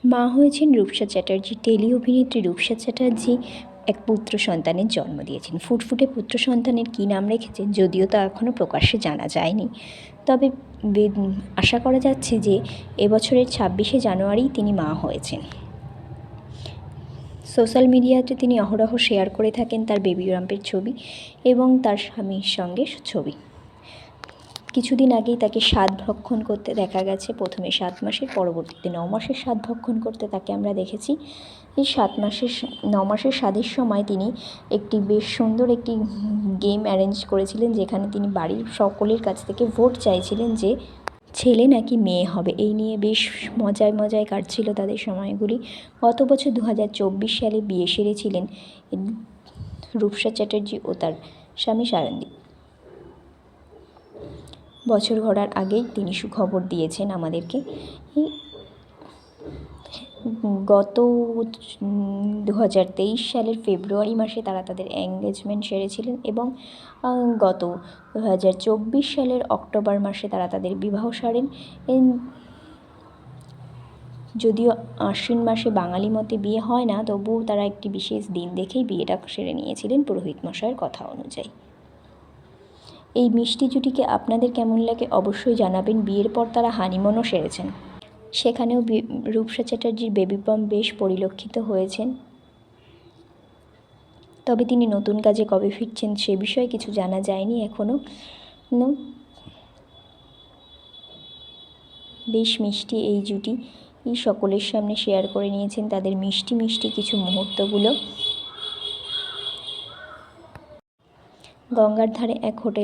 মা হয়েছেন রূপসা চ্যাটার্জি। টেলি অভিনেত্রী রূপসা চ্যাটার্জি এক পুত্র সন্তানের জন্ম দিয়েছেন। ফুটফুটে পুত্র সন্তানের কী নাম রেখেছেন যদিও তা এখনও প্রকাশ্যে জানা যায়নি, তবে আশা করা যাচ্ছে যে এবছরের 26শে জানুয়ারি তিনি মা হয়েছেন। সোশ্যাল মিডিয়াতে তিনি অহরহ শেয়ার করে থাকেন তার বেবি রাম্পের ছবি এবং তার স্বামীর সঙ্গে ছবি। কিছুদিন আগেই তাকে স্বাদ ভক্ষণ করতে দেখা গেছে। প্রথমে 7 মাসের, পরবর্তীতে 9 মাসের স্বাদ ভক্ষণ করতে তাকে আমরা দেখেছি। এই 9 মাসের স্বাদের সময় তিনি একটি বেশ সুন্দর একটি গেম অ্যারেঞ্জ করেছিলেন, যেখানে তিনি বাড়ির সকলের কাছ থেকে ভোট চাইছিলেন যে ছেলে নাকি মেয়ে হবে। এই নিয়ে বেশ মজায় মজায় কাটছিল তাদের সময়গুলি। গত বছর 2024 সালে বিয়ে সেরেছিলেন রূপসা চ্যাটার্জি ও তার স্বামী সায়নদীপ। বছর ঘোরার আগেই তিনি সুখবর দিয়েছেন আমাদেরকে। গত 2023 সালের ফেব্রুয়ারি মাসে তারা তাদের এঙ্গেজমেন্ট সেরেছিলেন এবং গত 2024 সালের অক্টোবর মাসে তারা তাদের বিবাহ সারেন। যদিও আশ্বিন মাসে বাঙালি মতে বিয়ে হয় না, তবুও তারা একটি বিশেষ দিন দেখেই বিয়েটা সেরে নিয়েছিলেন পুরোহিত মশাইয়ের কথা অনুযায়ী। এই মিষ্টি জুটিকে আপনাদের কেমন লাগে অবশ্যই জানাবেন। বিয়ের পর তারা হানিমুনও সেরেছেন, সেখানেও রূপসা চ্যাটার্জির বেবি বাম্প বেশ পরিলক্ষিত হয়েছেন। তবে তিনি নতুন কাজে কবে ফিরছেন সে বিষয়ে কিছু জানা যায়নি এখনও। বেশ মিষ্টি এই জুটি সকলের সামনে শেয়ার করে নিয়েছেন তাদের মিষ্টি মিষ্টি কিছু মুহূর্তগুলো। গঙ্গার ধারে এক হোটেল